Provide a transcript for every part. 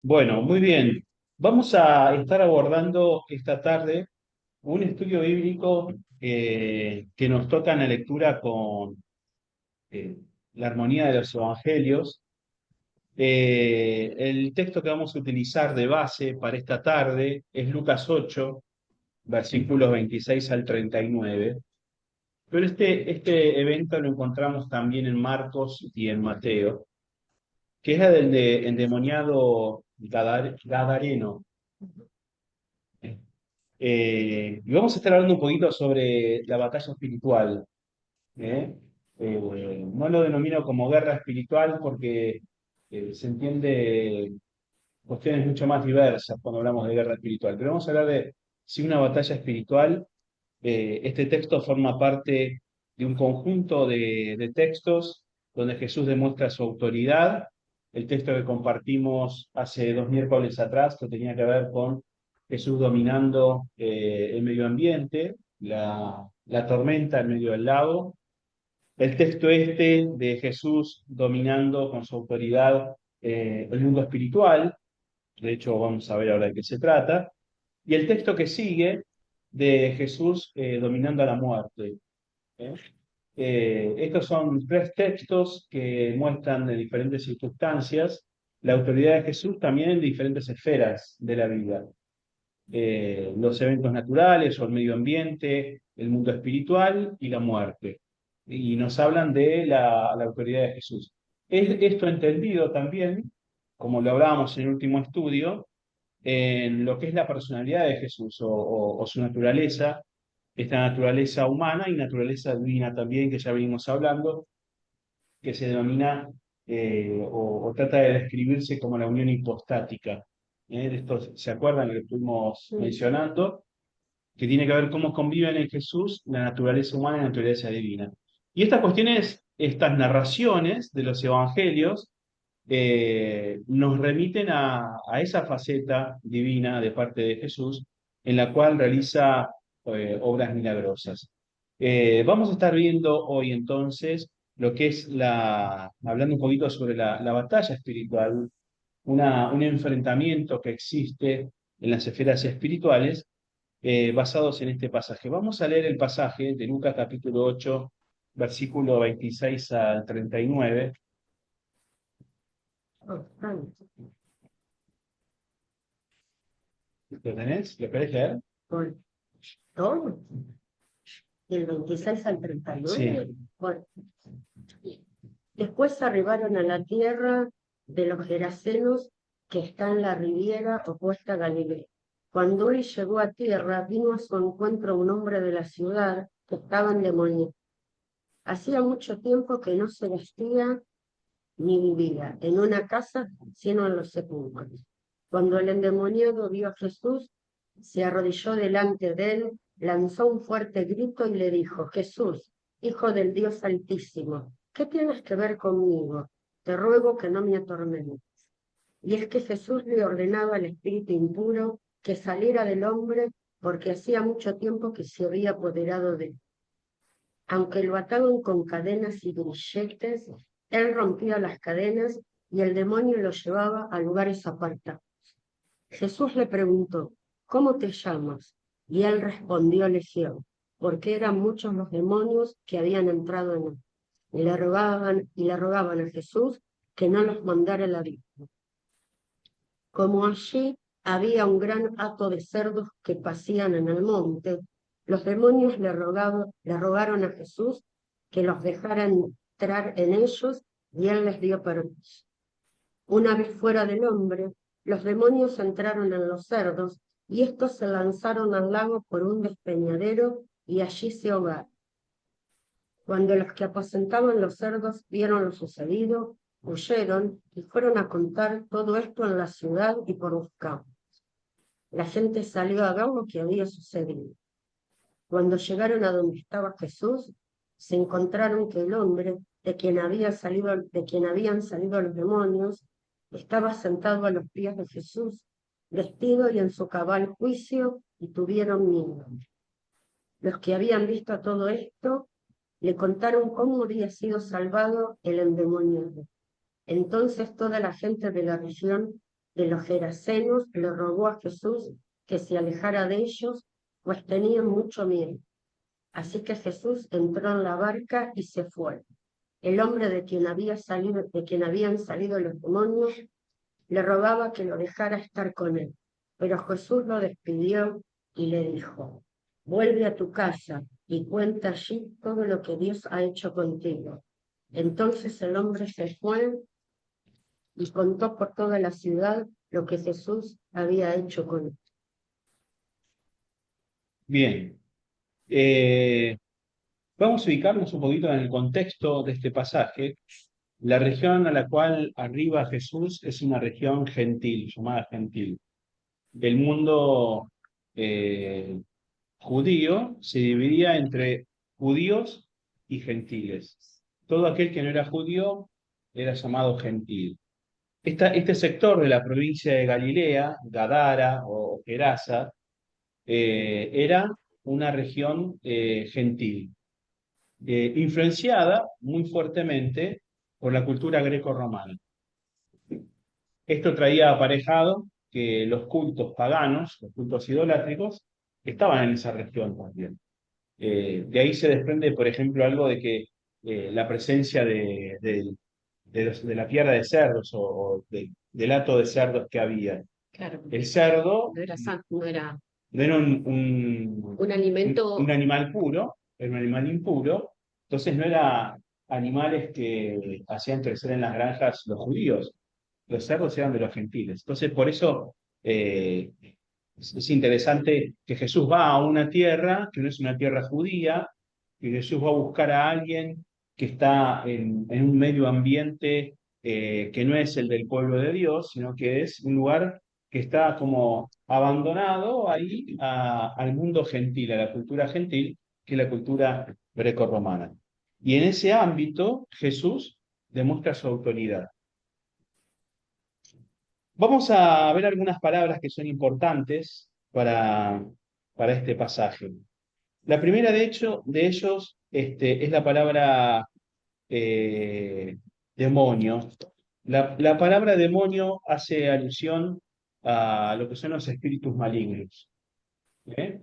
Bueno, muy bien. Vamos a estar abordando esta tarde un estudio bíblico que nos toca en la lectura con eh, la armonía de los evangelios. El texto que vamos a utilizar de base para esta tarde es Lucas 8, versículos 26 al 39. Pero este evento lo encontramos también en Marcos y en Mateo, que es la del endemoniado Gadareno. Y vamos a estar hablando un poquito sobre la batalla espiritual. ¿Eh? No lo denomino como guerra espiritual porque se entiende cuestiones mucho más diversas cuando hablamos de guerra espiritual. Pero vamos a hablar de si una batalla espiritual. Este texto forma parte de un conjunto de textos donde Jesús demuestra su autoridad. El texto que compartimos hace 2 miércoles atrás, que tenía que ver con Jesús dominando el medio ambiente, la tormenta en medio del lago. El texto este de Jesús dominando con su autoridad el mundo espiritual. De hecho, vamos a ver ahora de qué se trata. Y el texto que sigue de Jesús dominando a la muerte. ¿Eh? Estos son tres textos que muestran de diferentes circunstancias la autoridad de Jesús también en diferentes esferas de la vida. Los eventos naturales o el medio ambiente, el mundo espiritual y la muerte. Y nos hablan de la autoridad de Jesús. Es esto entendido también, como lo hablábamos en el último estudio, en lo que es la personalidad de Jesús o su naturaleza, esta naturaleza humana y naturaleza divina también, que ya venimos hablando, que se denomina o trata de describirse como la unión hipostática. De esto, ¿se acuerdan lo que estuvimos mencionando? Que tiene que ver cómo conviven en Jesús la naturaleza humana y la naturaleza divina. Y estas cuestiones, estas narraciones de los evangelios, nos remiten a esa faceta divina de parte de Jesús en la cual realiza obras milagrosas. Vamos a estar viendo hoy entonces lo que es hablando un poquito sobre la batalla espiritual, un enfrentamiento que existe en las esferas espirituales basados en este pasaje. Vamos a leer el pasaje de Lucas capítulo 8, versículo 26 al 39. ¿Lo tenés? ¿Lo querés leer? Por todo, del 26 al Sí. 39. Bueno, después arribaron a la tierra de los Gerasenos, que está en la riviera opuesta a Galilea. Cuando él llegó a tierra, vino a su encuentro un hombre de la ciudad que estaba endemoniado. Hacía mucho tiempo que no se vestía ni vivía en una casa, sino en los sepulcros. Cuando el endemoniado vio a Jesús, se arrodilló delante de él, lanzó un fuerte grito y le dijo: Jesús, Hijo del Dios Altísimo, ¿qué tienes que ver conmigo? Te ruego que no me atormentes. Y es que Jesús le ordenaba al espíritu impuro que saliera del hombre, porque hacía mucho tiempo que se había apoderado de él. Aunque lo ataban con cadenas y grilletes, él rompía las cadenas y el demonio lo llevaba a lugares apartados. Jesús le preguntó: ¿Cómo te llamas? Y él respondió: Legión, porque eran muchos los demonios que habían entrado en él. Y le rogaban a Jesús que no los mandara al abismo. Como allí había un gran hato de cerdos que pasían en el monte, los demonios le rogaron a Jesús que los dejara entrar en ellos, y él les dio permiso. Una vez fuera del hombre, los demonios entraron en los cerdos, y estos se lanzaron al lago por un despeñadero y allí se ahogaron. Cuando los que apacentaban los cerdos vieron lo sucedido, huyeron y fueron a contar todo esto en la ciudad y por los campos. La gente salió a ver lo que había sucedido. Cuando llegaron a donde estaba Jesús, se encontraron que el hombre de quien habían salido los demonios estaba sentado a los pies de Jesús, vestido y en su cabal juicio, y tuvieron miedo. Los que habían visto todo esto le contaron cómo había sido salvado el endemoniado. Entonces toda la gente de la región de los Gerasenos le rogó a Jesús que se alejara de ellos, pues tenían mucho miedo. Así que Jesús entró en la barca y se fue. El hombre de quien habían salido los demonios le rogaba que lo dejara estar con él. Pero Jesús lo despidió y le dijo: vuelve a tu casa y cuenta allí todo lo que Dios ha hecho contigo. Entonces el hombre se fue y contó por toda la ciudad lo que Jesús había hecho con él. Bien. Vamos a ubicarnos un poquito en el contexto de este pasaje. La región a la cual arriba Jesús es una región gentil, llamada gentil. El mundo eh, judío se dividía entre judíos y gentiles. Todo aquel que no era judío era llamado gentil. Este sector de la provincia de Galilea, Gadara o Gerasa, era una región gentil, influenciada muy fuertemente por la cultura greco-romana. Esto traía aparejado que los cultos paganos, los cultos idolátricos, estaban en esa región también. De ahí se desprende, por ejemplo, algo de que la presencia de la piara de cerdos del hato de cerdos que había. Claro, El cerdo no era no era no era un alimento. un animal puro, era un animal impuro, entonces no era animales que hacían crecer en las granjas los judíos, los cerdos eran de los gentiles. Entonces, por eso es interesante que Jesús va a una tierra que no es una tierra judía, que Jesús va a buscar a alguien que está en un medio ambiente que no es el del pueblo de Dios, sino que es un lugar que está como abandonado ahí al mundo gentil, a la cultura gentil, que es la cultura grecorromana. Y en ese ámbito Jesús demuestra su autoridad. Vamos a ver algunas palabras que son importantes para este pasaje. La primera, de ellos es la palabra demonio. La palabra demonio hace alusión a lo que son los espíritus malignos. ¿Eh?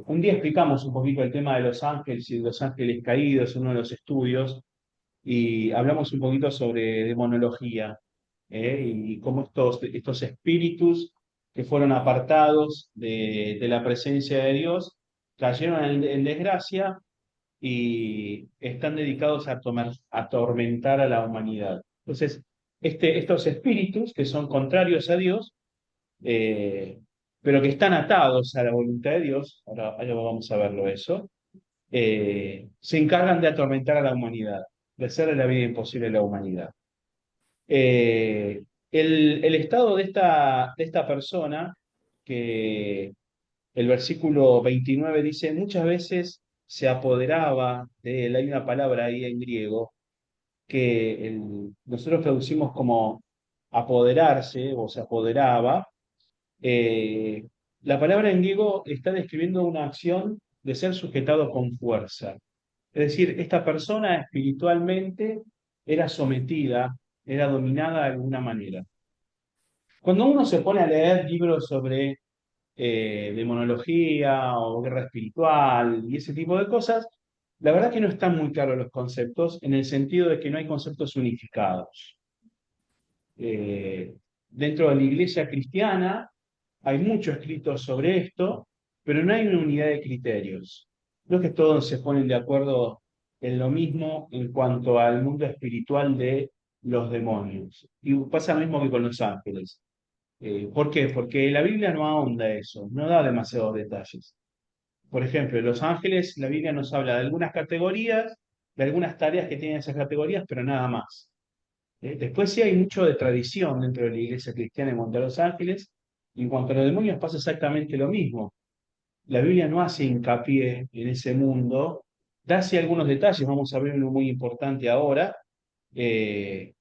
Un día explicamos un poquito el tema de los ángeles y de los ángeles caídos en uno de los estudios y hablamos un poquito sobre demonología, y cómo estos espíritus que fueron apartados de la presencia de Dios cayeron en desgracia y están dedicados a atormentar a la humanidad. Entonces, estos espíritus que son contrarios a Dios, eh, pero que están atados a la voluntad de Dios, ahora vamos a verlo eso, se encargan de atormentar a la humanidad, de hacerle la vida imposible a la humanidad. El estado de esta persona, que el versículo 29 dice, muchas veces se apoderaba de él, hay una palabra ahí en griego, que nosotros traducimos como apoderarse o se apoderaba. Eh, la palabra en griego está describiendo una acción de ser sujetado con fuerza. Es decir, esta persona espiritualmente era sometida, era dominada de alguna manera. Cuando uno se pone a leer libros sobre demonología o guerra espiritual y ese tipo de cosas, la verdad que no están muy claros los conceptos en el sentido de que no hay conceptos unificados. Dentro de la iglesia cristiana hay mucho escrito sobre esto, pero no hay una unidad de criterios. No es que todos se ponen de acuerdo en lo mismo en cuanto al mundo espiritual de los demonios. Y pasa lo mismo que con los ángeles. ¿Por qué? Porque la Biblia no ahonda eso, no da demasiados detalles. Por ejemplo, los ángeles, la Biblia nos habla de algunas categorías, de algunas tareas que tienen esas categorías, pero nada más. Después sí hay mucho de tradición dentro de la iglesia cristiana en cuanto a los ángeles, y en cuanto a los demonios pasa exactamente lo mismo. La Biblia no hace hincapié en ese mundo, da sí algunos detalles, vamos a ver uno muy importante ahora, eh,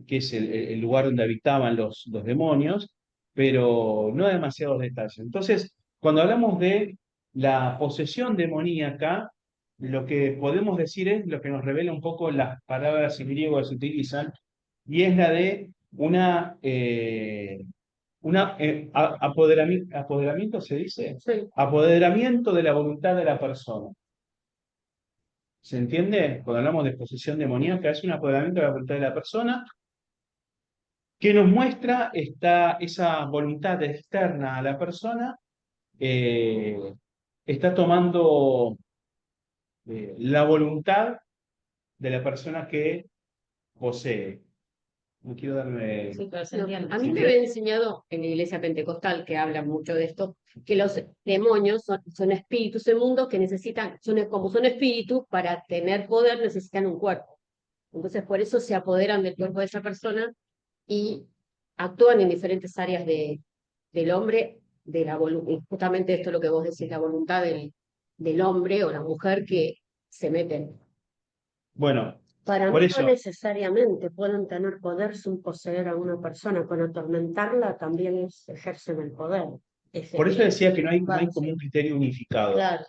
que es el lugar donde habitaban los demonios, pero no demasiados detalles. Entonces, cuando hablamos de la posesión demoníaca, lo que podemos decir es lo que nos revela un poco las palabras en griego que se utilizan, y es la de una, apoderamiento, ¿se dice? Sí, Apoderamiento de la voluntad de la persona. ¿Se entiende? Cuando hablamos de posesión demoníaca, es un apoderamiento de la voluntad de la persona que nos muestra esa voluntad externa a la persona, eh, está tomando la voluntad de la persona que posee. No quiero darme... Sí, pero se no, entiende. a A mí mí me me, había enseñado en la iglesia pentecostal, que habla mucho de esto, que los demonios son espíritus inmundos que necesitan, como son espíritus, para tener poder necesitan un cuerpo. Entonces, por eso se apoderan del cuerpo de esa persona y actúan en diferentes áreas del hombre, y justamente esto es lo que vos decís, la voluntad del hombre o la mujer que se meten. Bueno, para por mí no eso, necesariamente pueden tener poder sin poseer a una persona. Con atormentarla también ejercen el poder. por eso decía que no hay como Sí, un criterio unificado, claro.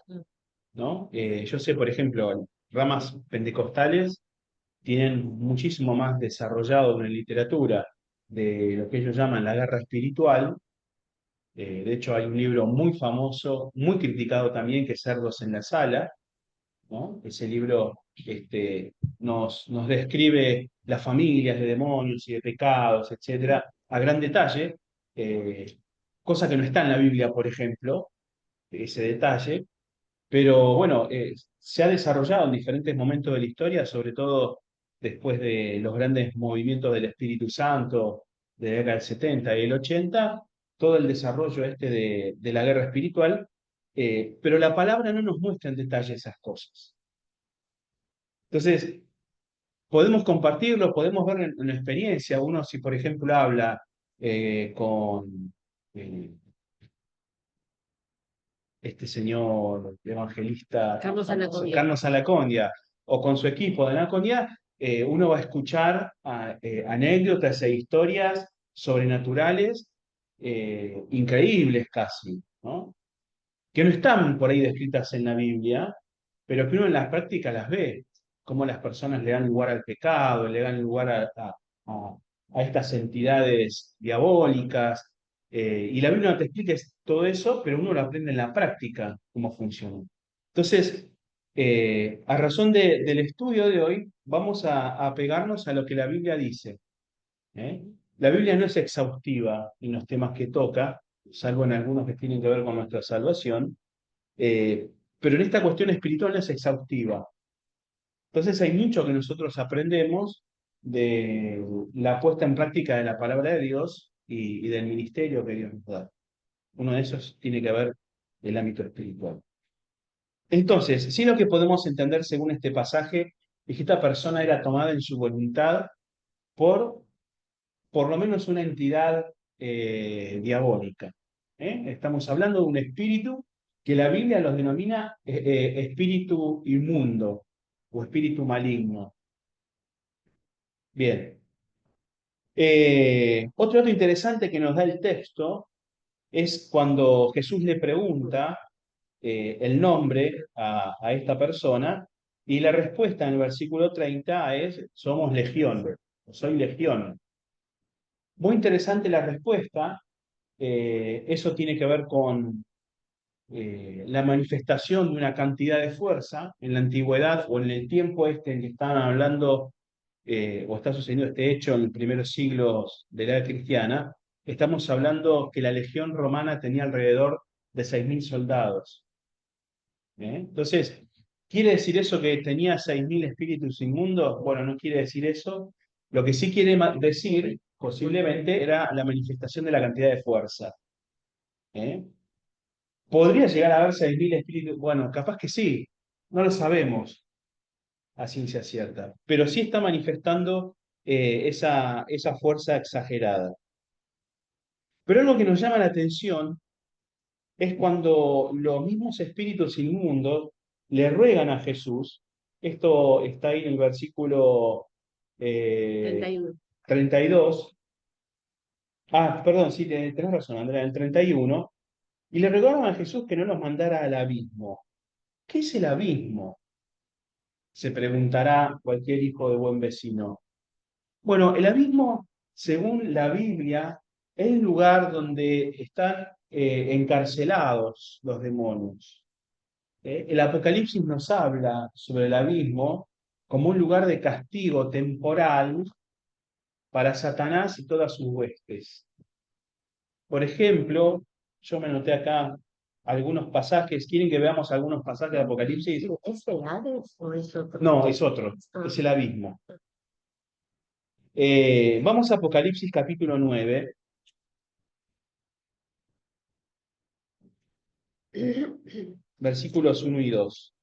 ¿no? Yo sé, por ejemplo, ramas pentecostales tienen muchísimo más desarrollado en la literatura de lo que ellos llaman la guerra espiritual. De hecho, hay un libro muy famoso, muy criticado también, que es Cerdos en la Sala, ¿no? Ese libro nos describe las familias de demonios y de pecados, etcétera, a gran detalle, eh, cosa que no está en la Biblia, por ejemplo, ese detalle, pero bueno, se ha desarrollado en diferentes momentos de la historia, sobre todo después de los grandes movimientos del Espíritu Santo de la década del 70 y el 80, todo el desarrollo de la guerra espiritual, pero la palabra no nos muestra en detalle esas cosas. Entonces, podemos compartirlo, podemos ver en la experiencia. Uno, si por ejemplo habla con eh, este señor evangelista Carlos Anacondia. Carlos Alacondia o con su equipo de Anacondia, uno va a escuchar anécdotas e historias sobrenaturales increíbles casi, ¿no? Que no están por ahí descritas en la Biblia, pero que uno en la práctica las ve, cómo las personas le dan lugar al pecado, le dan lugar a- a estas entidades diabólicas, y la Biblia no te explica todo eso, pero uno lo aprende en la práctica, cómo funciona. Entonces, a razón del estudio de hoy, vamos a apegarnos a lo que la Biblia dice. ¿Eh? La Biblia no es exhaustiva en los temas que toca, salvo en algunos que tienen que ver con nuestra salvación, eh, pero en esta cuestión espiritual no es exhaustiva. Entonces hay mucho que nosotros aprendemos de la puesta en práctica de la palabra de Dios y del ministerio que Dios nos da. Uno de esos tiene que ver el ámbito espiritual. Entonces, sí, lo que podemos entender según este pasaje es que esta persona era tomada en su voluntad por lo menos una entidad diabólica. Estamos hablando de un espíritu que la Biblia los denomina espíritu inmundo o espíritu maligno. Bien. Otro dato interesante que nos da el texto es cuando Jesús le pregunta el nombre a esta persona y la respuesta en el versículo 30 es, somos legión, soy legión. Muy interesante la respuesta. Eso tiene que ver con la manifestación de una cantidad de fuerza en la antigüedad o en el tiempo en que estaban hablando o está sucediendo este hecho en los primeros siglos de la era cristiana. Estamos hablando que la legión romana tenía alrededor de 6.000 soldados. Entonces, ¿quiere decir eso que tenía 6.000 espíritus inmundos? Bueno, no quiere decir eso. Lo que sí quiere decir, posiblemente, era la manifestación de la cantidad de fuerza. ¿Eh? ¿Podría llegar a haber 6.000 espíritus? Bueno, capaz que sí, no lo sabemos a ciencia cierta, pero sí está manifestando esa fuerza exagerada. Pero algo que nos llama la atención es cuando los mismos espíritus inmundos le ruegan a Jesús, esto está ahí en el versículo eh, 31. 32, perdón, sí, tenés razón, Andrea, en el 31, y le rogaron a Jesús que no los mandara al abismo. ¿Qué es el abismo? Se preguntará cualquier hijo de buen vecino. Bueno, el abismo según la Biblia, el lugar donde están encarcelados los demonios. El Apocalipsis nos habla sobre el abismo como un lugar de castigo temporal para Satanás y todas sus huestes. Por ejemplo, yo me anoté acá algunos pasajes. ¿Quieren que veamos algunos pasajes de Apocalipsis? ¿Es el Hades o es otro? No, es otro, Ah. es el abismo. Vamos a Apocalipsis capítulo 9. Versículos 1 y 2.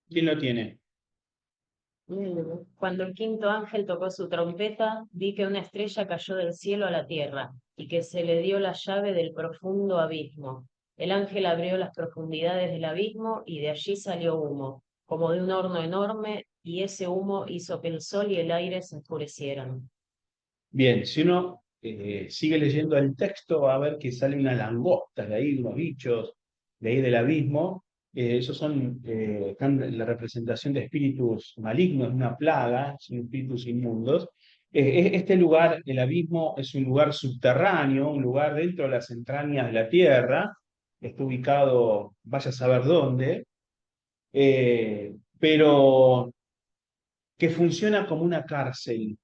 ¿Quién lo tiene? Cuando el quinto ángel tocó su trompeta, vi que una estrella cayó del cielo a la tierra, y que se le dio la llave del profundo abismo. El ángel abrió las profundidades del abismo, y de allí salió humo, como de un horno enorme, y ese humo hizo que el sol y el aire se enfurecieran. Bien, si uno sigue leyendo el texto, va a ver que sale una langosta de ahí, unos bichos de ahí del abismo. Esos son están la representación de espíritus malignos, una plaga, son espíritus inmundos. Este lugar, el abismo, es un lugar subterráneo, un lugar dentro de las entrañas de la tierra. Está ubicado, vaya a saber dónde, pero que funciona como una cárcel,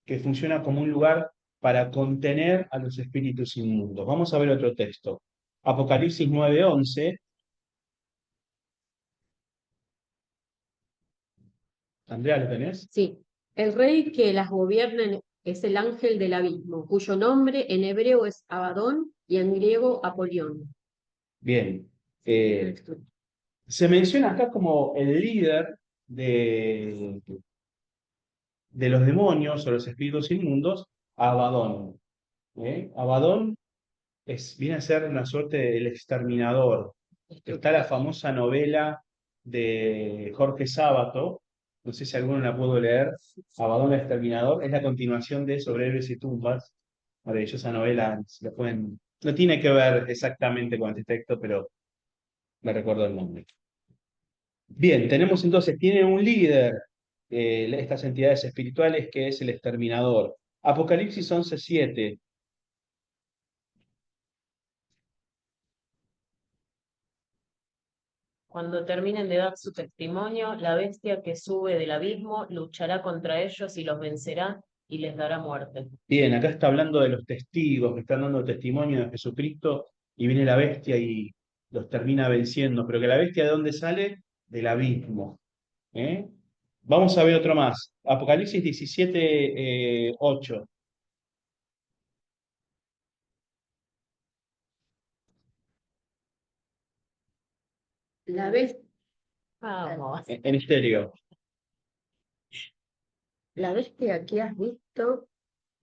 que funciona como un lugar para contener a los espíritus inmundos. Vamos a ver otro texto. Apocalipsis 9:11. Andrea, ¿lo tenés? Sí, el rey que las gobierna es el ángel del abismo, cuyo nombre en hebreo es Abadón y en griego Apolión. Bien. Se menciona acá como el líder de los demonios o los espíritus inmundos, Abadón. Abadón viene a ser una suerte del exterminador. Está la famosa novela de Jorge Sábato, no sé si alguno la pudo leer, Abadón el Exterminador, es la continuación de Sobre Héroes y Tumbas, maravillosa novela, si la pueden, no tiene que ver exactamente con este texto, pero me recuerdo el nombre. Bien, tenemos entonces, tiene un líder, estas entidades espirituales, que es el Exterminador. Apocalipsis 11:7. Cuando terminen de dar su testimonio, la bestia que sube del abismo luchará contra ellos y los vencerá y les dará muerte. Bien, acá está hablando de los testigos que están dando testimonio de Jesucristo y viene la bestia y los termina venciendo. Pero que la bestia, ¿de dónde sale? Del abismo. ¿Eh? Vamos a ver otro más. Apocalipsis 17:8. La bestia, Vamos. En estéreo. la bestia que has visto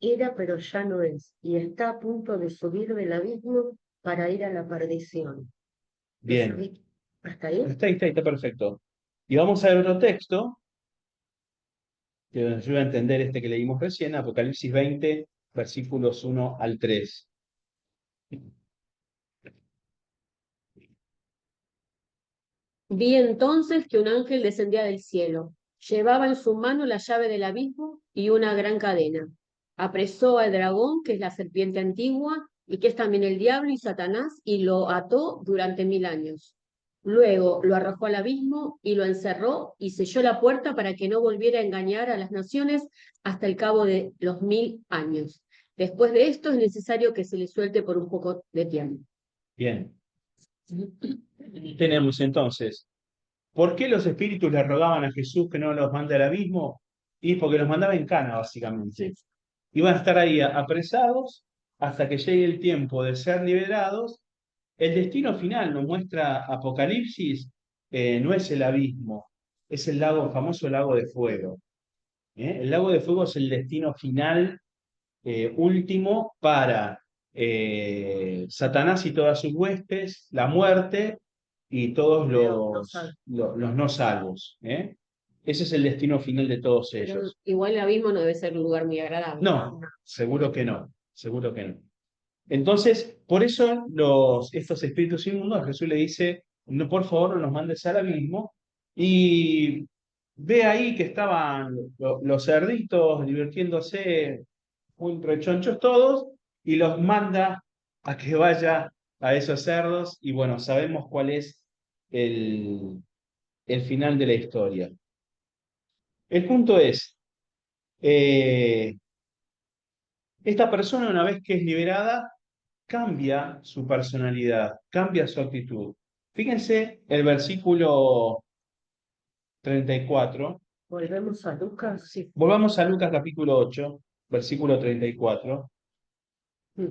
era pero ya no es, y está a punto de subir del abismo para ir a la perdición. Bien. ¿Hasta ahí? Está perfecto. Y vamos a ver otro texto que nos ayuda a entender este que leímos recién, Apocalipsis 20, versículos 1 al 3. Vi entonces que un ángel descendía del cielo. Llevaba en su mano la llave del abismo y una gran cadena. Apresó al dragón, que es la serpiente antigua, y que es también el diablo y Satanás, y lo ató durante 1000 años. Luego lo arrojó al abismo y lo encerró y selló la puerta para que no volviera a engañar a las naciones hasta el cabo de los 1000 años. Después de esto es necesario que se le suelte por un poco de tiempo. Bien. Tenemos entonces, ¿por qué los espíritus le rogaban a Jesús que no los mande al abismo? Y porque los mandaba en cana, básicamente. Iban a estar ahí apresados hasta que llegue el tiempo de ser liberados. El destino final, nos muestra Apocalipsis, no es el abismo, es el lago, famoso lago de fuego. El lago de fuego es el destino final, último, para Satanás y todas sus huestes, la muerte y todos los no salvos. Ese es el destino final de todos Pero ellos. igual el abismo no debe ser un lugar muy agradable. No, seguro que no, seguro que no. Entonces, por eso estos espíritus inmundos, Jesús le dice, no, por favor, no nos mandes al abismo. Y ve ahí que estaban los cerditos divirtiéndose, muy rechonchos todos, y los manda a que vaya a esos cerdos. Y bueno, sabemos cuál es el, el final de la historia. El punto es, eh, esta persona una vez que es liberada, cambia su personalidad, cambia su actitud. Fíjense el versículo 34. Volvemos a Lucas. Sí. Volvamos a Lucas capítulo 8, versículo 34. Mm.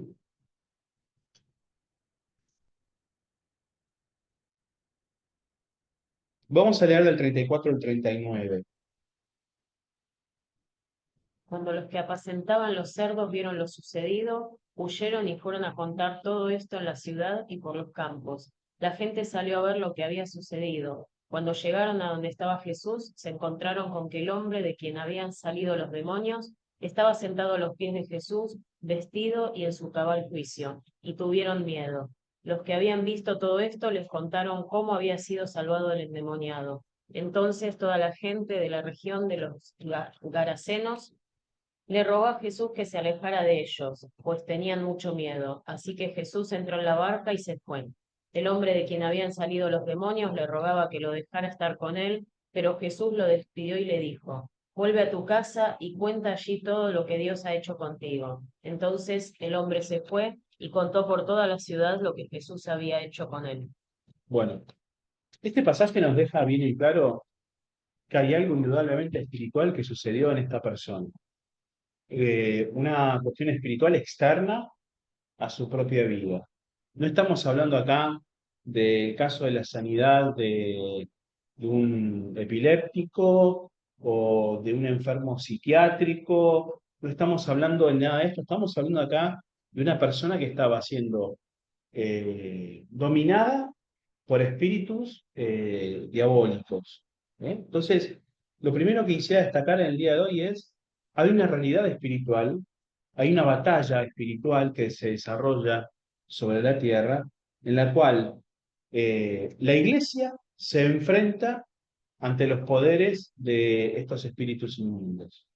Vamos a leer del 34 al 39. Cuando los que apacentaban los cerdos vieron lo sucedido, huyeron y fueron a contar todo esto en la ciudad y por los campos. La gente salió a ver lo que había sucedido. Cuando llegaron a donde estaba Jesús, se encontraron con que el hombre de quien habían salido los demonios estaba sentado a los pies de Jesús, vestido y en su cabal juicio, y tuvieron miedo. Los que habían visto todo esto les contaron cómo había sido salvado el endemoniado. Entonces toda la gente de la región de los Garasenos le rogó a Jesús que se alejara de ellos, pues tenían mucho miedo. Así que Jesús entró en la barca y se fue. El hombre de quien habían salido los demonios le rogaba que lo dejara estar con él, pero Jesús lo despidió y le dijo, vuelve a tu casa y cuenta allí todo lo que Dios ha hecho contigo. Entonces el hombre se fue y contó por toda la ciudad lo que Jesús había hecho con él. Bueno, este pasaje nos deja bien y claro que hay algo indudablemente espiritual que sucedió en esta persona. Una cuestión espiritual externa a su propia vida. No estamos hablando acá del caso de la sanidad de un epiléptico o de un enfermo psiquiátrico, no estamos hablando de nada de esto, estamos hablando acá de una persona que estaba siendo dominada por espíritus diabólicos. Entonces, lo primero que quisiera destacar en el día de hoy es, hay una realidad espiritual, hay una batalla espiritual que se desarrolla sobre la tierra, en la cual la iglesia se enfrenta ante los poderes de estos espíritus inmundos.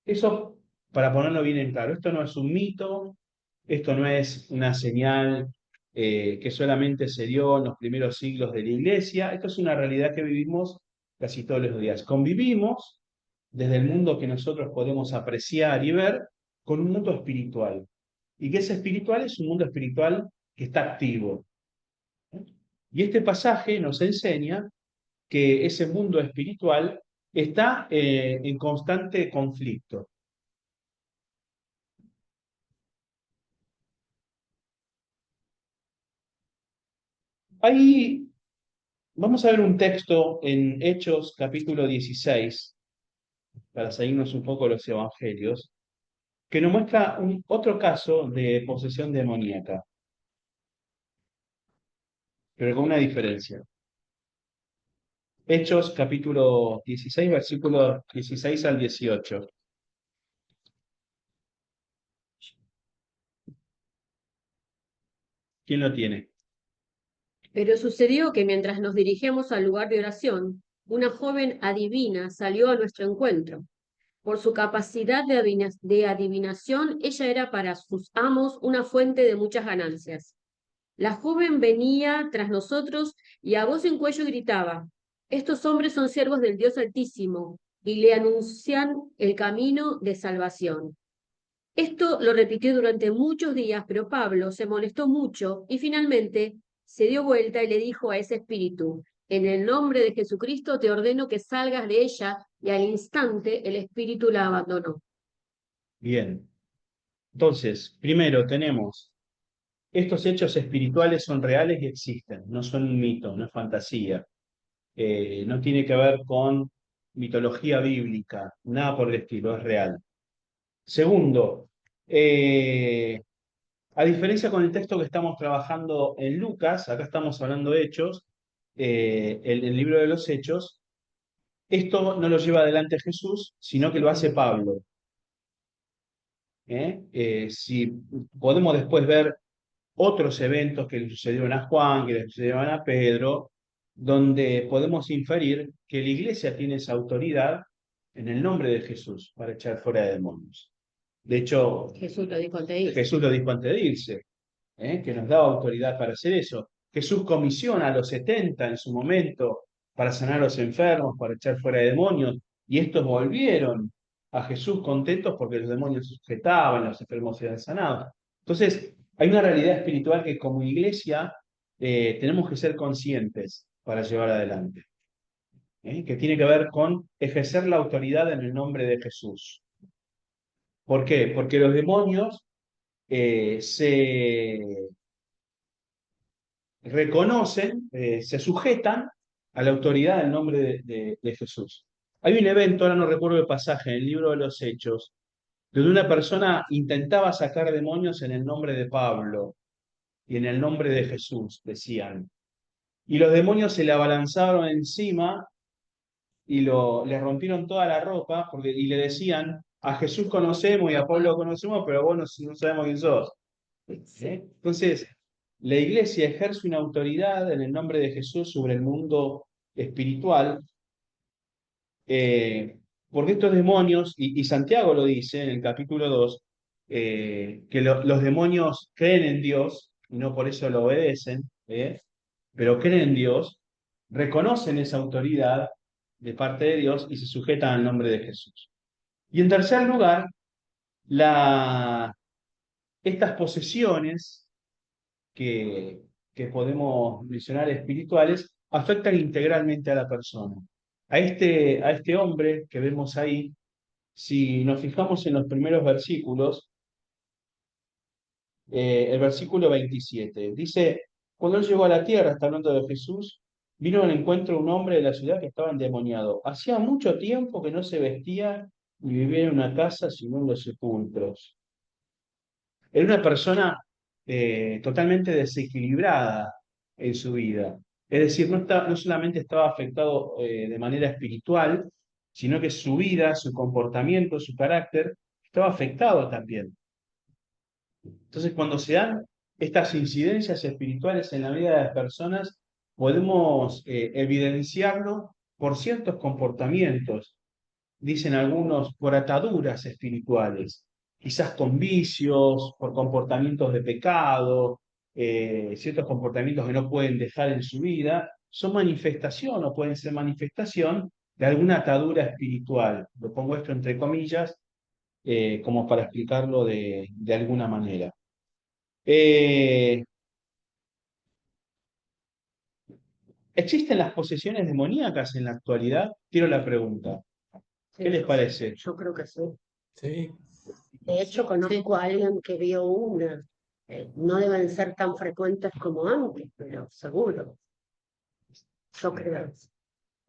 Eso, para ponerlo bien en claro, esto no es un mito, esto no es una señal que solamente se dio en los primeros siglos de la iglesia, esto es una realidad que vivimos casi todos los días. Convivimos desde el mundo que nosotros podemos apreciar y ver con un mundo espiritual. ¿Y qué es espiritual? Es un mundo espiritual que está activo. Y este pasaje nos enseña que ese mundo espiritual está en constante conflicto. Ahí vamos a ver un texto en Hechos capítulo 16, para seguirnos un poco los evangelios, que nos muestra otro caso de posesión demoníaca, pero con una diferencia. Hechos capítulo 16, versículos 16 al 18. ¿Quién lo tiene? Pero sucedió que mientras nos dirigíamos al lugar de oración, una joven adivina salió a nuestro encuentro. Por su capacidad de adivinación, ella era para sus amos una fuente de muchas ganancias. La joven venía tras nosotros y a voz en cuello gritaba, estos hombres son siervos del Dios Altísimo y le anuncian el camino de salvación. Esto lo repitió durante muchos días, pero Pablo se molestó mucho y finalmente se dio vuelta y le dijo a ese espíritu, en el nombre de Jesucristo te ordeno que salgas de ella, y al instante el espíritu la abandonó. Bien. Entonces, primero tenemos, estos hechos espirituales son reales y existen, no son un mito, no es fantasía. No tiene que ver con mitología bíblica, nada por el estilo, es real. Segundo, a diferencia con el texto que estamos trabajando en Lucas, acá estamos hablando de hechos, el libro de los hechos, esto no lo lleva adelante Jesús, sino que lo hace Pablo. Si podemos después ver otros eventos que le sucedieron a Juan, que le sucedieron a Pedro, donde podemos inferir que la iglesia tiene esa autoridad en el nombre de Jesús para echar fuera de demonios. De hecho, Jesús lo dijo antes de irse. Jesús lo dijo antes de irse, que nos daba autoridad para hacer eso. Jesús comisiona a los 70 en su momento para sanar a los enfermos, para echar fuera de demonios, y estos volvieron a Jesús contentos porque los demonios se sujetaban, los enfermos eran sanados. Entonces, hay una realidad espiritual que como iglesia tenemos que ser conscientes para llevar adelante, que tiene que ver con ejercer la autoridad en el nombre de Jesús. ¿Por qué? Porque los demonios se reconocen, se sujetan a la autoridad del nombre de Jesús. Hay un evento, ahora no recuerdo el pasaje, en el libro de los Hechos, donde una persona intentaba sacar demonios en el nombre de Pablo y en el nombre de Jesús, decían. Y los demonios se le abalanzaron encima y le rompieron toda la ropa y le decían, a Jesús conocemos y a Pablo conocemos, pero vos no sabemos quién sos. Entonces, la iglesia ejerce una autoridad en el nombre de Jesús sobre el mundo espiritual, porque estos demonios, y Santiago lo dice en el capítulo 2, que los demonios creen en Dios, y no por eso lo obedecen, pero creen en Dios, reconocen esa autoridad de parte de Dios y se sujetan al nombre de Jesús. Y en tercer lugar, estas posesiones que podemos mencionar espirituales afectan integralmente a la persona. A este hombre que vemos ahí, si nos fijamos en los primeros versículos, el versículo 27, dice, cuando él llegó a la tierra, está hablando de Jesús, vino al encuentro un hombre de la ciudad que estaba endemoniado. Hacía mucho tiempo que no se vestía ni vivía en una casa sino en los sepulcros. Era una persona totalmente desequilibrada en su vida. Es decir, no solamente estaba afectado de manera espiritual, sino que su vida, su comportamiento, su carácter estaba afectado también. Entonces, cuando se dan estas incidencias espirituales en la vida de las personas, podemos evidenciarlo por ciertos comportamientos, dicen algunos, por ataduras espirituales, quizás con vicios, por comportamientos de pecado, ciertos comportamientos que no pueden dejar en su vida, son manifestación o pueden ser manifestación de alguna atadura espiritual. Lo pongo esto entre comillas, como para explicarlo de alguna manera. ¿Existen las posesiones demoníacas en la actualidad? Quiero la pregunta. ¿Qué les parece? Yo creo que sí. Sí, De hecho, conozco a alguien que vio una. No deben ser tan frecuentes como antes, pero seguro. Yo creo.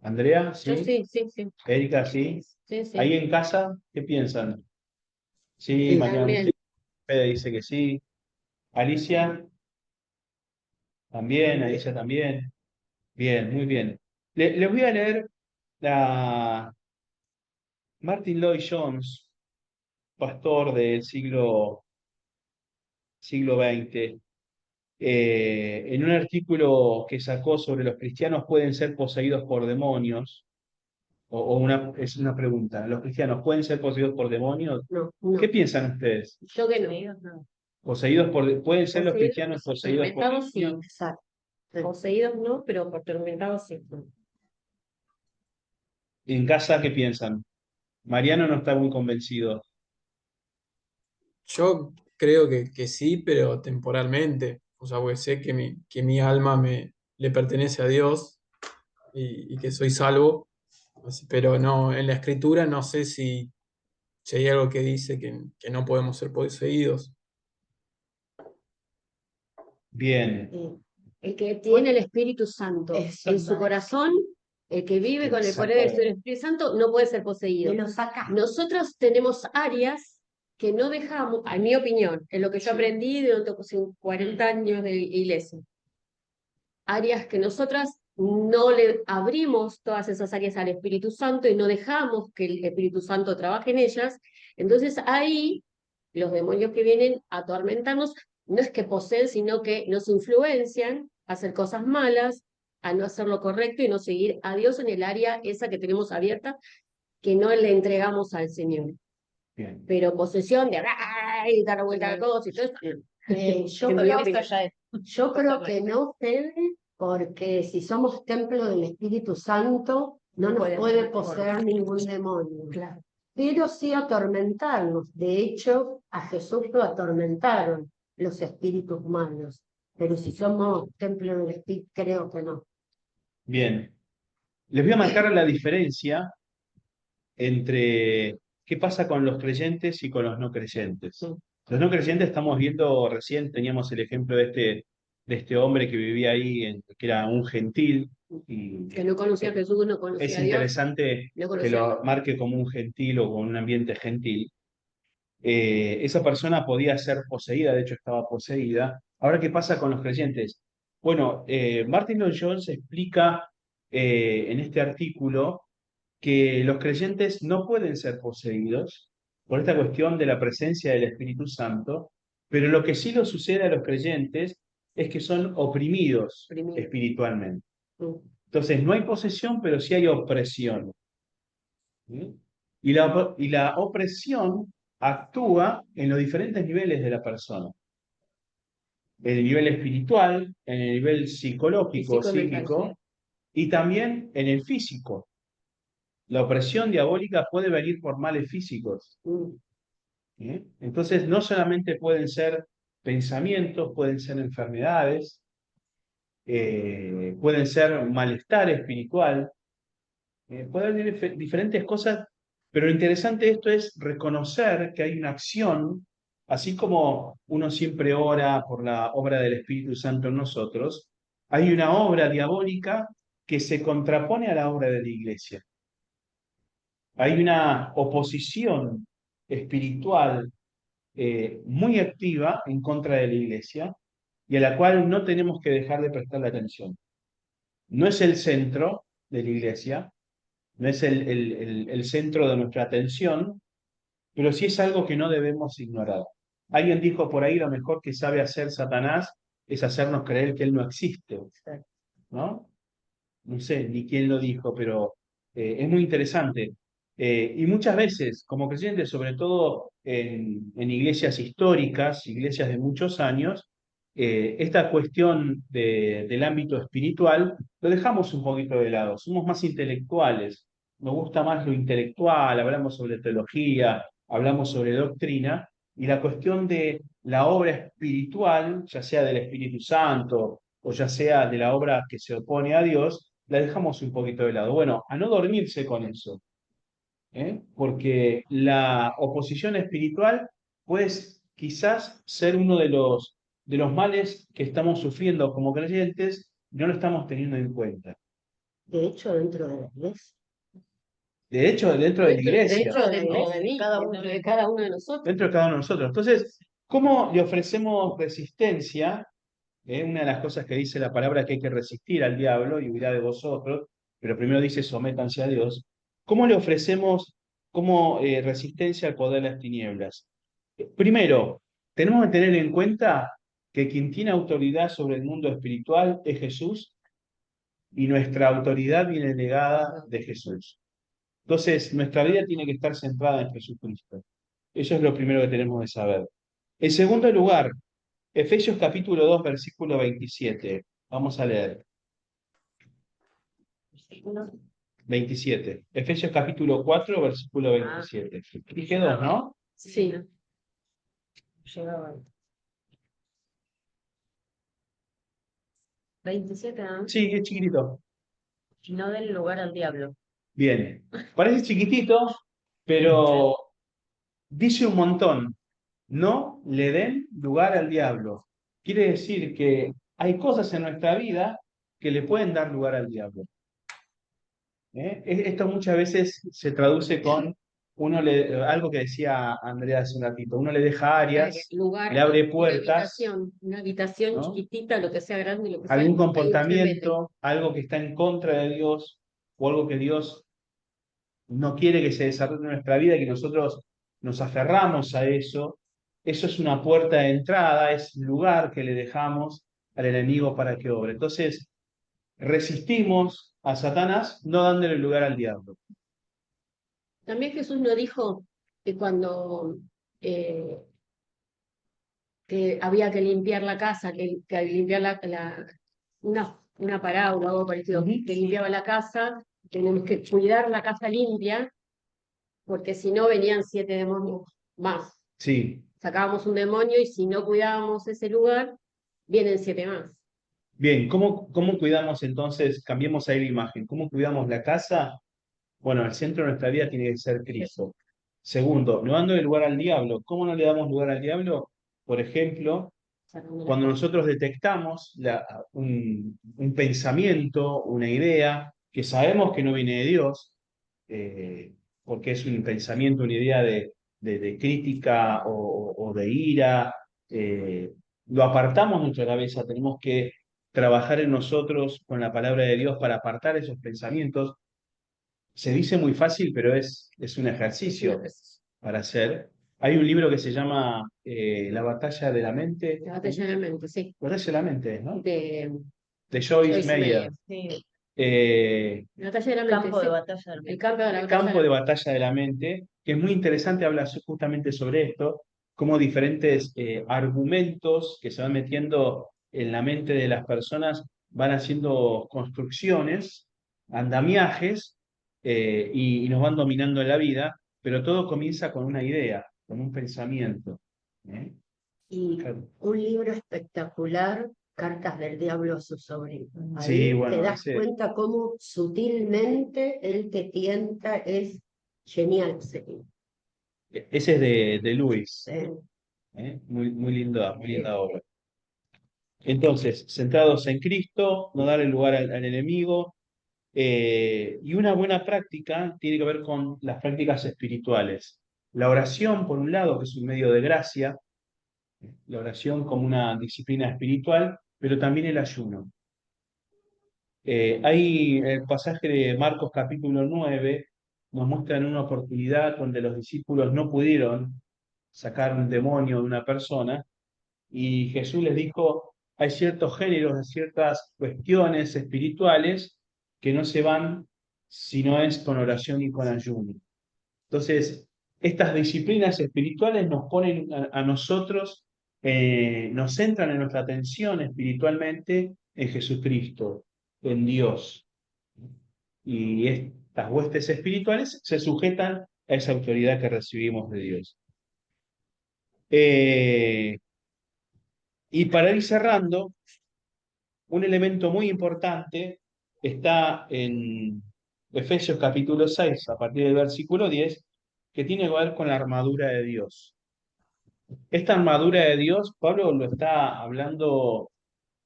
Andrea, Yo ¿sí? sí. Erika, ¿sí? Sí, sí. Ahí en casa, ¿qué piensan? Sí, Mariana, También. sí. Fede dice que sí. Alicia, también, Alicia también. Bien, muy bien. Les voy a leer a Martin Lloyd Jones, pastor del siglo XX, en un artículo que sacó sobre los cristianos pueden ser poseídos por demonios, es una pregunta, ¿los cristianos pueden ser poseídos por demonios? No, ¿Qué no. piensan ustedes? Yo que no. ¿Pueden ser los cristianos poseídos por Atormentados sí. demonios? Exacto. Poseídos no, pero atormentados sí. En casa, ¿qué piensan? Mariano no está muy convencido. yo creo que sí, pero temporalmente. O sea, porque sé que mi alma le pertenece a Dios y que soy salvo. Pero no, en la escritura no sé si hay algo que dice que no podemos ser poseídos. Bien, El que Tiene el Espíritu Santo Eso en es su verdad. corazón, el que vive con el poder del Espíritu Santo no puede ser poseído. me lo saca. Nosotros tenemos áreas que no dejamos, en mi opinión, en lo que yo aprendí durante 40 años de iglesia, áreas que nosotras no le abrimos todas esas áreas al Espíritu Santo y no dejamos que el Espíritu Santo trabaje en ellas. Entonces ahí los demonios que vienen a atormentarnos, no es que poseen, sino que nos influencian a hacer cosas malas, a no hacer lo correcto y no seguir a Dios en el área esa que tenemos abierta, que no le entregamos al Señor. Bien. Pero posesión de y dar vuelta a cosas y todo eso, Yo en mi creo, opinión. yo creo que no, Fede, porque si somos templo del Espíritu Santo, no nos puede poseer ningún demonio. Claro. Pero sí atormentarnos. De hecho, a Jesús lo atormentaron los espíritus malos. Pero si somos templo del Espíritu, creo que no. Bien. Les voy a marcar la diferencia entre qué pasa con los creyentes y con los no creyentes. Los no creyentes estamos viendo recién, teníamos el ejemplo de este hombre que vivía ahí, que era un gentil, y Que no conocía a Jesús, no conocía es a Dios. interesante No que conocía a lo marque como un gentil o con un ambiente gentil. Esa persona podía ser poseída, de hecho estaba poseída. Ahora, ¿qué pasa con los creyentes? Bueno, Martin Lloyd Jones explica en este artículo que los creyentes no pueden ser poseídos por esta cuestión de la presencia del Espíritu Santo, pero lo que sí lo sucede a los creyentes es que son oprimidos Oprimidos. espiritualmente. Mm. Entonces, no hay posesión, pero sí hay opresión. ¿Sí? Y la opresión actúa en los diferentes niveles de la persona. En el nivel espiritual, en el nivel psicológico, Físico y mental, psíquico, y también en el físico. La opresión diabólica puede venir por males físicos. ¿Sí? Entonces, no solamente pueden ser pensamientos, pueden ser enfermedades, pueden ser malestar espiritual, puede haber diferentes cosas, pero lo interesante de esto es reconocer que hay una acción, así como uno siempre ora por la obra del Espíritu Santo en nosotros, hay una obra diabólica que se contrapone a la obra de la iglesia. Hay una oposición espiritual muy activa en contra de la iglesia y a la cual no tenemos que dejar de prestarle atención. No es el centro de la iglesia, no es el centro de nuestra atención, pero sí es algo que no debemos ignorar. Alguien dijo por ahí, lo mejor que sabe hacer Satanás es hacernos creer que él no existe, ¿no? No sé ni quién lo dijo, pero es muy interesante. Y muchas veces, como creyentes, sobre todo en iglesias históricas, iglesias de muchos años, esta cuestión del ámbito espiritual lo dejamos un poquito de lado. Somos más intelectuales, nos gusta más lo intelectual, hablamos sobre teología, hablamos sobre doctrina, y la cuestión de la obra espiritual, ya sea del Espíritu Santo o ya sea de la obra que se opone a Dios, la dejamos un poquito de lado. Bueno, a no dormirse con eso, porque la oposición espiritual puede quizás ser uno de los males que estamos sufriendo como creyentes y no lo estamos teniendo en cuenta. De hecho, dentro de la iglesia. De hecho, dentro de la iglesia, Dentro de cada uno de nosotros. dentro de cada uno de nosotros. Entonces, ¿cómo le ofrecemos resistencia? Una de las cosas que dice la palabra es que hay que resistir al diablo y huirá de vosotros, pero primero dice sométanse a Dios. ¿Cómo le ofrecemos como resistencia al poder de las tinieblas? Primero, tenemos que tener en cuenta que quien tiene autoridad sobre el mundo espiritual es Jesús y nuestra autoridad viene negada de Jesús. Entonces, nuestra vida tiene que estar centrada en Jesucristo. Eso es lo primero que tenemos que saber. En segundo lugar, Efesios capítulo 2, versículo 27. Vamos a leer. 27. Efesios capítulo 4, versículo 27. Dije 2, ¿no? Sí. Llegaba. 27, ¿no? Sí, es chiquitito. No den lugar al diablo. Bien. Parece chiquitito, pero dice un montón. No le den lugar al diablo. Quiere decir que hay cosas en nuestra vida que le pueden dar lugar al diablo. Esto muchas veces se traduce con algo que decía Andrea hace un ratito, uno le deja áreas, Lugar, le abre puertas, una habitación ¿no? chiquitita, lo que sea grande, lo que sea. Algún ahí se mete. comportamiento, algo que está en contra de Dios, o algo que Dios no quiere que se desarrolle en nuestra vida, que nosotros nos aferramos a eso, eso es una puerta de entrada, es lugar que le dejamos al enemigo para que obre. Entonces, resistimos a Satanás no dándole lugar al diablo. También Jesús nos dijo que cuando eh, que había que limpiar la casa, que limpiar una parábola o algo parecido, Ujú. que limpiaba la casa, tenemos que cuidar la casa limpia, porque si no venían 7 demonios más. Sí, Sacábamos un demonio y si no cuidábamos ese lugar, vienen 7 más. bien, ¿cómo cuidamos entonces? Cambiemos ahí la imagen. ¿Cómo cuidamos la casa? Bueno, el centro de nuestra vida tiene que ser Cristo. Segundo, no dando lugar al diablo. ¿Cómo no le damos lugar al diablo? Por ejemplo, Sacando las cuando cosas. nosotros detectamos un pensamiento, una idea, que sabemos que no viene de Dios, eh, porque es un pensamiento, una idea de crítica o de ira, eh, lo apartamos de nuestra cabeza, tenemos que trabajar en nosotros con la palabra de Dios para apartar esos pensamientos. Se dice muy fácil, pero es un Es una ejercicio cosa. para hacer. Hay un libro que se llama La batalla de la mente. La batalla de la mente, sí. Batalla de la mente, ¿no? De De Joyce Joyce Meyer. Meyer. Sí, Eh, La batalla de la mente, campo de sí. batalla del El mente. campo de la batalla de Campo la de mente. batalla de la mente, que es muy interesante, habla justamente sobre esto, cómo diferentes argumentos que se van metiendo en la mente de las personas van haciendo construcciones, andamiajes, y nos van dominando en la vida, pero todo comienza con una idea, con un pensamiento. ¿Eh? Y Claro. un libro espectacular, Cartas del Diablo a su sobrino. Sí, Ahí te bueno, das cuenta cómo sutilmente el que tienta es genial ese libro. ese es de Lewis. ¿Eh? Muy linda obra. Entonces, centrados en Cristo, no darle lugar al enemigo. Y una buena práctica tiene que ver con las prácticas espirituales. La oración, por un lado, que es un medio de gracia, la oración como una disciplina espiritual, pero también el ayuno. Hay el pasaje de Marcos capítulo 9, nos muestran una oportunidad donde los discípulos no pudieron sacar un demonio de una persona, y Jesús les dijo, hay ciertos géneros, hay ciertas cuestiones espirituales que no se van si no es con oración y con ayuno. Entonces, estas disciplinas espirituales nos ponen a nosotros, nos centran en nuestra atención espiritualmente en Jesucristo, en Dios. Y estas huestes espirituales se sujetan a esa autoridad que recibimos de Dios. Y para ir cerrando, un elemento muy importante está en Efesios capítulo 6, a partir del versículo 10, que tiene que ver con la armadura de Dios. Esta armadura de Dios, Pablo lo está hablando,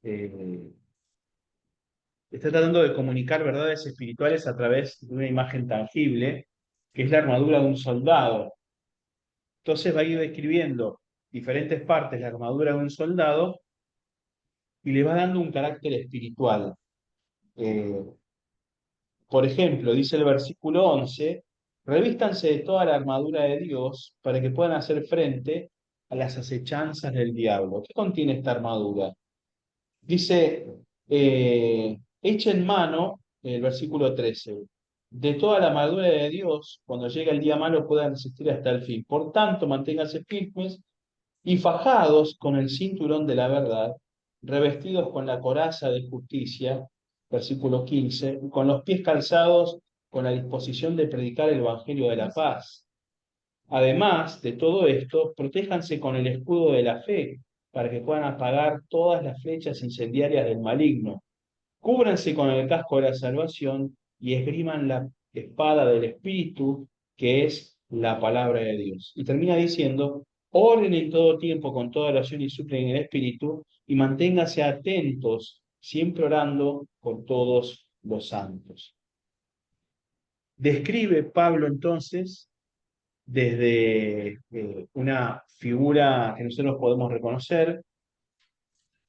eh, está tratando de comunicar verdades espirituales a través de una imagen tangible, que es la armadura de un soldado. Entonces va a ir describiendo diferentes partes de la armadura de un soldado y le va dando un carácter espiritual. Eh, Por ejemplo, dice el versículo 11, revístanse de toda la armadura de Dios para que puedan hacer frente a las acechanzas del diablo. ¿Qué contiene esta armadura? Dice, echen mano, el versículo 13, de toda la armadura de Dios, cuando llegue el día malo puedan resistir hasta el fin. Por tanto, manténganse firmes y fajados con el cinturón de la verdad, revestidos con la coraza de justicia, versículo 15, con los pies calzados con la disposición de predicar el Evangelio de la paz. Además de todo esto, protéjanse con el escudo de la fe, para que puedan apagar todas las flechas incendiarias del maligno. Cúbranse con el casco de la salvación y esgriman la espada del Espíritu, que es la palabra de Dios. Y termina diciendo, oren en todo tiempo con toda oración y súplica en el Espíritu, y manténganse atentos, siempre orando con todos los santos. Describe Pablo entonces, desde una figura que nosotros podemos reconocer,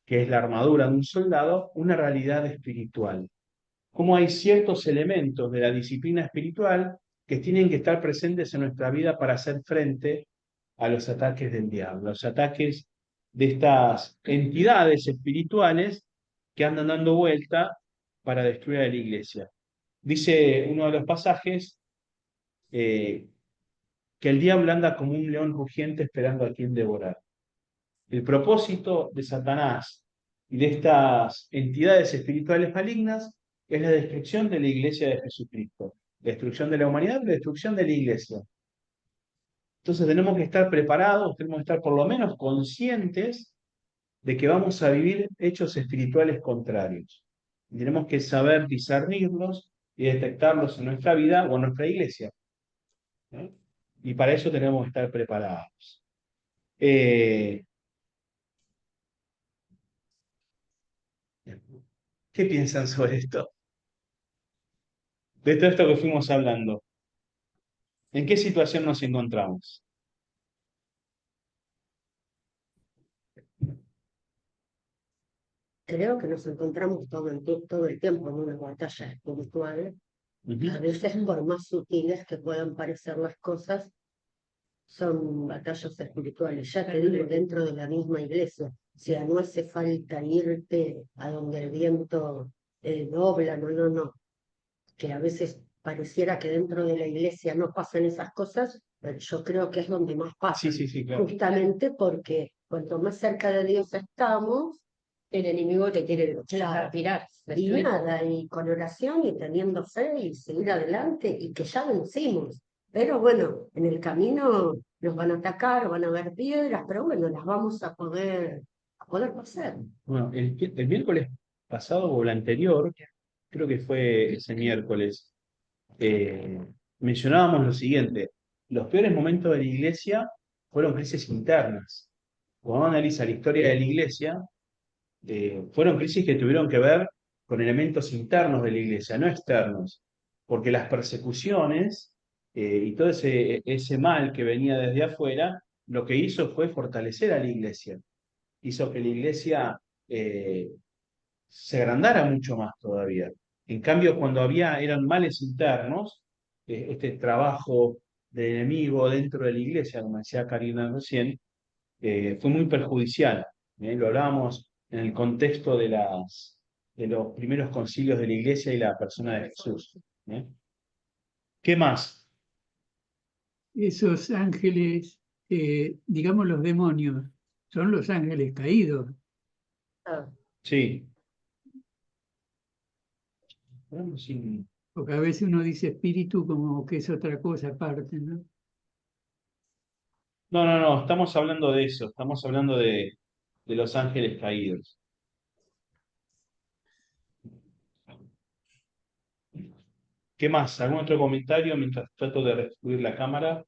que es la armadura de un soldado, una realidad espiritual. Cómo hay ciertos elementos de la disciplina espiritual que tienen que estar presentes en nuestra vida para hacer frente a los ataques del diablo, los ataques de estas entidades espirituales que andan dando vuelta para destruir a la iglesia. Dice uno de los pasajes que el diablo anda como un león rugiente esperando a quien devorar. El propósito de Satanás y de estas entidades espirituales malignas es la destrucción de la iglesia de Jesucristo, la destrucción de la humanidad, la destrucción de la iglesia. Entonces tenemos que estar preparados, tenemos que estar por lo menos conscientes de que vamos a vivir hechos espirituales contrarios. Y tenemos que saber discernirlos y detectarlos en nuestra vida o en nuestra iglesia. ¿Eh? Y para eso tenemos que estar preparados. ¿Qué piensan sobre esto? De todo esto que fuimos hablando. ¿En qué situación nos encontramos? Creo que nos encontramos todo el tiempo en una batalla espiritual. A veces, por más sutiles que puedan parecer las cosas, son batallas espirituales, ya te digo, dentro de la misma iglesia. O sea, no hace falta irte a donde el viento dobla, no. Que a veces pareciera que dentro de la iglesia no pasan esas cosas, pero yo creo que es donde más pasan. Sí, claro. Justamente porque cuanto más cerca de Dios estamos, El enemigo te quiere Claro. tirar. y nada, y con oración y teniendo fe y seguir adelante y que ya vencimos. Pero bueno, en el camino nos van a atacar, van a haber piedras, pero bueno, las vamos a poder pasar. Bueno, el miércoles pasado o el anterior, creo que fue ese miércoles, mencionábamos lo siguiente: los peores momentos de la iglesia fueron crisis internas. Cuando uno analiza la historia de la iglesia, fueron crisis que tuvieron que ver con elementos internos de la iglesia, no externos, porque las persecuciones y todo ese mal que venía desde afuera, lo que hizo fue fortalecer a la iglesia, hizo que la iglesia se agrandara mucho más todavía. En cambio, cuando eran males internos, este trabajo del enemigo dentro de la iglesia, como decía Karina recién, fue muy perjudicial. Lo hablábamos en el contexto de los primeros concilios de la iglesia y la persona de Jesús. ¿Qué más? Esos ángeles, digamos los demonios, son los ángeles caídos. Ah, Sí. Sí. Porque a veces uno dice espíritu como que es otra cosa aparte, ¿no? No, estamos hablando de eso, estamos hablando de los ángeles caídos. ¿Qué más? ¿Algún otro comentario mientras trato de restituir la cámara?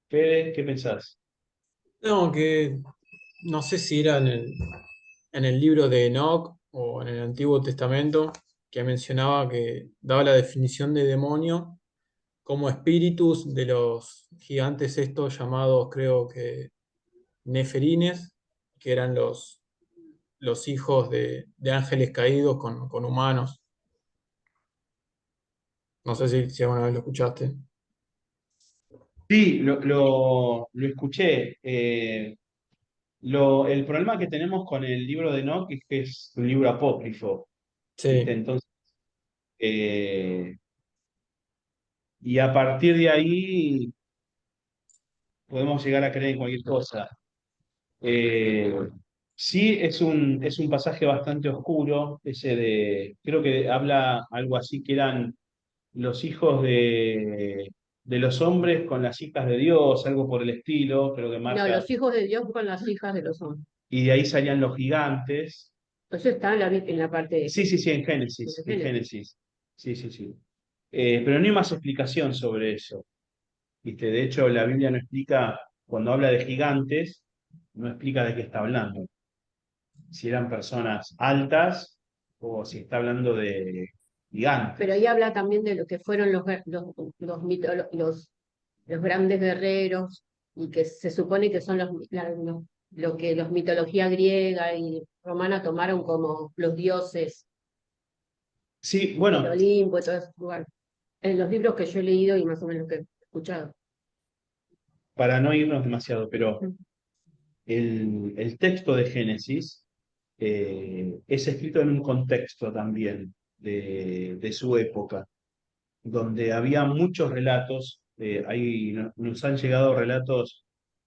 Fede, ¿qué pensás? No, que no sé si era en el libro de Enoch o en el Antiguo Testamento, que mencionaba que daba la definición de demonio como espíritus de los gigantes estos llamados, creo que neferines, que eran los hijos de ángeles caídos con humanos. No sé si alguna vez lo escuchaste. Sí, lo escuché. El problema que tenemos con el libro de Enoch es que es un libro apócrifo, ¿viste? Sí, Entonces, y a partir de ahí podemos llegar a creer en cualquier cosa. Eh, sí, es un pasaje bastante oscuro, creo que habla algo así que eran los hijos de los hombres con las hijas de Dios, algo por el estilo, creo que No, marca, los hijos de Dios con las hijas de los hombres. y de ahí salían los gigantes. Eso está en la parte de Sí, en Génesis, de en Génesis. Génesis. Sí. Pero no hay más explicación sobre eso. ¿Viste? De hecho, la Biblia no explica, cuando habla de gigantes, no explica de qué está hablando. Si eran personas altas o si está hablando de gigantes. Pero ahí habla también de lo que fueron los grandes guerreros y que se supone que son los lo que los mitología griega y romana tomaron como los dioses Sí, del bueno, Olimpo y todo ese lugar. En los libros que yo he leído y más o menos que he escuchado. para no irnos demasiado, pero Mm. el texto de Génesis es escrito en un contexto también de su época, donde había muchos relatos, nos han llegado relatos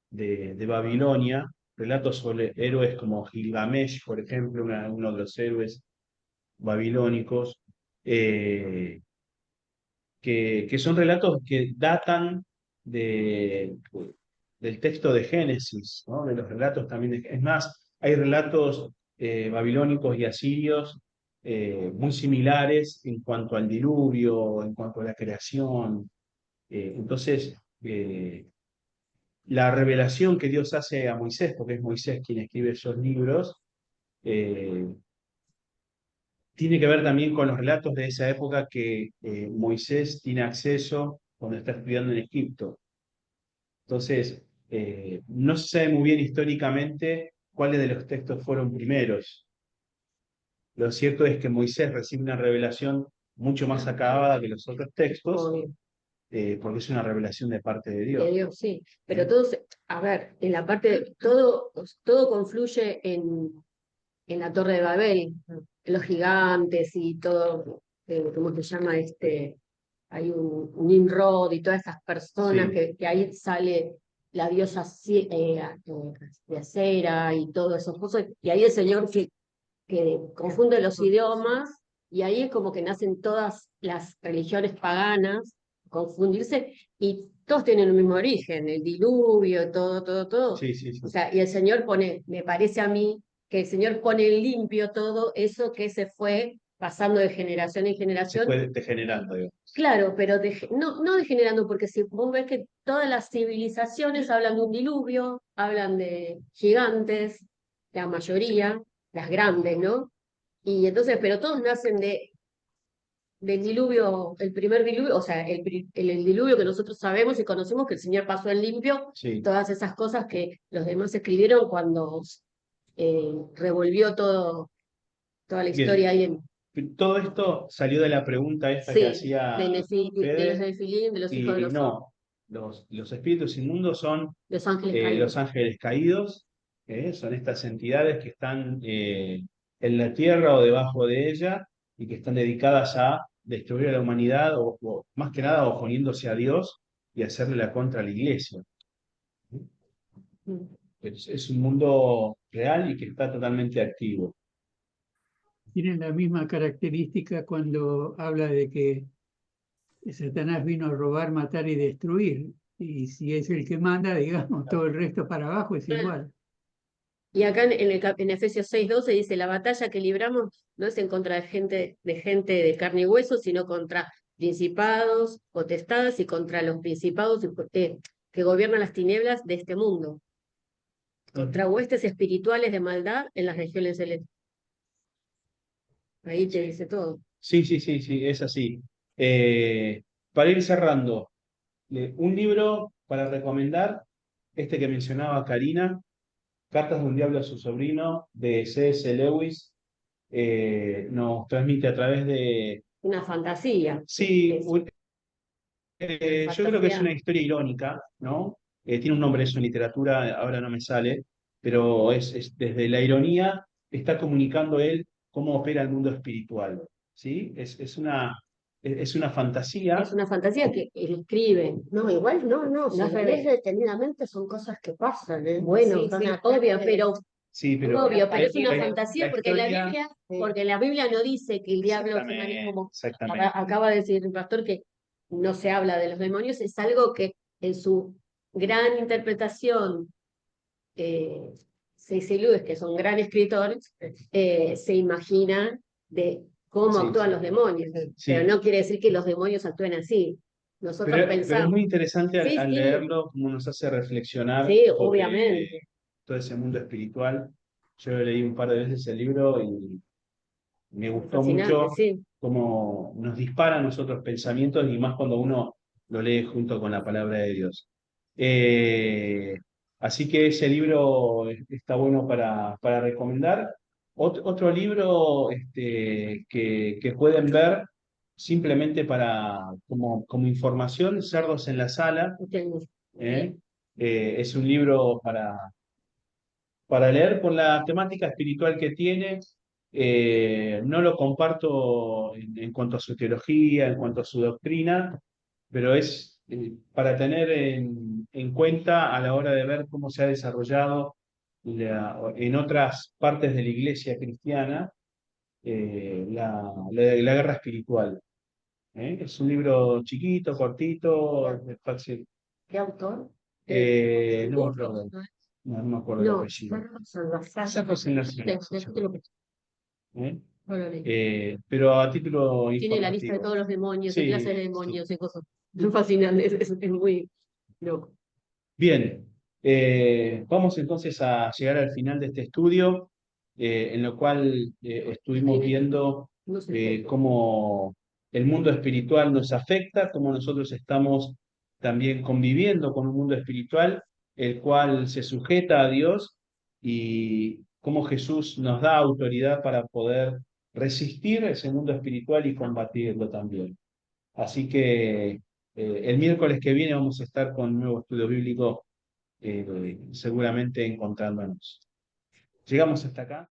de Babilonia, relatos sobre héroes como Gilgamesh, por ejemplo, uno de los héroes babilónicos, eh, que son relatos que datan de, del texto de Génesis, ¿no? De los relatos también. Es más, hay relatos babilónicos y asirios muy similares en cuanto al diluvio, en cuanto a la creación. Entonces, la revelación que Dios hace a Moisés, porque es Moisés quien escribe esos libros, eh, tiene que ver también con los relatos de esa época que Moisés tiene acceso cuando está estudiando en Egipto. Entonces, no se sabe muy bien históricamente cuáles de los textos fueron primeros. Lo cierto es que Moisés recibe una revelación mucho más acabada que los otros textos, Obvio, porque es una revelación de parte de de Dios. Dios, sí. Pero todo, a ver, en la parte, todo confluye en la Torre de Babel, los gigantes y todo, ¿cómo se llama este? Hay un Nimrod y todas esas personas Sí, que ahí sale la diosa de acera y todos esos cosas, y ahí el Señor que confunde los idiomas, y ahí es como que nacen todas las religiones paganas, confundirse, y todos tienen el mismo origen, el diluvio, todo, todo, todo. sí, sí, O sí. sea, y el Señor pone, me parece a mí, que el Señor pone en limpio todo eso que se fue pasando de generación en Se generación. fue degenerando, digo. Claro, pero no degenerando, porque si vos ves que todas las civilizaciones hablan de un diluvio, hablan de gigantes, la mayoría, las grandes, ¿no? Y entonces, pero todos nacen del diluvio, el primer diluvio, o sea, el diluvio que nosotros sabemos y conocemos que el Señor pasó en limpio, Sí. todas esas cosas que los demás escribieron cuando revolvió toda la Bien, historia ahí en, todo esto salió de la pregunta esta que sí, hacía de los Fede, Nefilim, de los hijos de y los hombres, no, los espíritus inmundos son los ángeles los caídos. ángeles caídos, son estas entidades que están en la tierra o debajo de ella y que están dedicadas a destruir a la humanidad o más que nada oponiéndose a Dios y hacerle la contra a la iglesia. Mm. Es un mundo real y que está totalmente activo. Tienen la misma característica cuando habla de que Satanás vino a robar, matar y destruir. Y si es el que manda, digamos, todo el resto para abajo es igual. Y acá en Efesios 6:12 dice, la batalla que libramos no es en contra de gente de carne y hueso, sino contra principados, potestades y contra los principados que gobiernan las tinieblas de este mundo, contra huestes espirituales de maldad en las regiones celestes. Ahí te dice todo. Sí, sí, sí, sí, es así. Para ir cerrando, un libro para recomendar, este que mencionaba Karina, Cartas de un Diablo a su sobrino, de C.S. Lewis, nos transmite a través de... Una fantasía. Sí, Es yo creo que es fantasía. una historia irónica, ¿no? Tiene un nombre eso en literatura, ahora no me sale, pero desde la ironía está comunicando él cómo opera el mundo espiritual, ¿sí? Es una fantasía. Es una fantasía que él escribe. No, igual no, si No lo se lees ve. detenidamente son cosas que pasan, ¿eh? Bueno, Son sí, ataques, Sí, pero obvio, pero es una la fantasía historia... porque la Biblia no dice que el diablo se maneja Exactamente, como exactamente. acaba de decir el pastor que no se habla de los demonios, es algo que en su gran interpretación, C.S. Lewis, que es un gran escritor, se imagina de cómo Sí, actúan sí, los demonios, pero sí. no quiere decir que los demonios actúen así. Nosotros Pero es pensamos, muy interesante sí, al sí, leerlo, cómo nos hace reflexionar sí, sobre obviamente, todo ese mundo espiritual. Yo leí un par de veces el libro y me gustó fascinante, mucho sí. cómo nos dispara a nosotros pensamientos y más cuando uno lo lee junto con la palabra de Dios. Eh, Así que ese libro está bueno para recomendar. Otro libro que pueden ver simplemente como información, Cerdos en la Sala. Tengo. ¿eh? Es un libro para leer por la temática espiritual que tiene. No lo comparto en cuanto a su teología, en cuanto a su doctrina, pero es para tener en cuenta a la hora de ver cómo se ha desarrollado en otras partes de la iglesia cristiana la guerra espiritual. Es un libro chiquito, cortito, fácil. ¿Qué autor? No me acuerdo, no me acuerdo el No, apellido. Cerros en la Sala. Cerros en la Sala. Después te lo presento. ¿eh? No lo leí. Pero a título Tiene la lista de informativo. todos los demonios, de Sí, clases de sí. demonios y cosas. Es fascinante, es muy loco. Bien, vamos entonces a llegar al final de este estudio, en lo cual estuvimos viendo No sé. cómo el mundo espiritual nos afecta, cómo nosotros estamos también conviviendo con un mundo espiritual, el cual se sujeta a Dios y cómo Jesús nos da autoridad para poder resistir ese mundo espiritual y combatirlo también. Así que el miércoles que viene vamos a estar con un nuevo estudio bíblico seguramente encontrándonos. Llegamos hasta acá.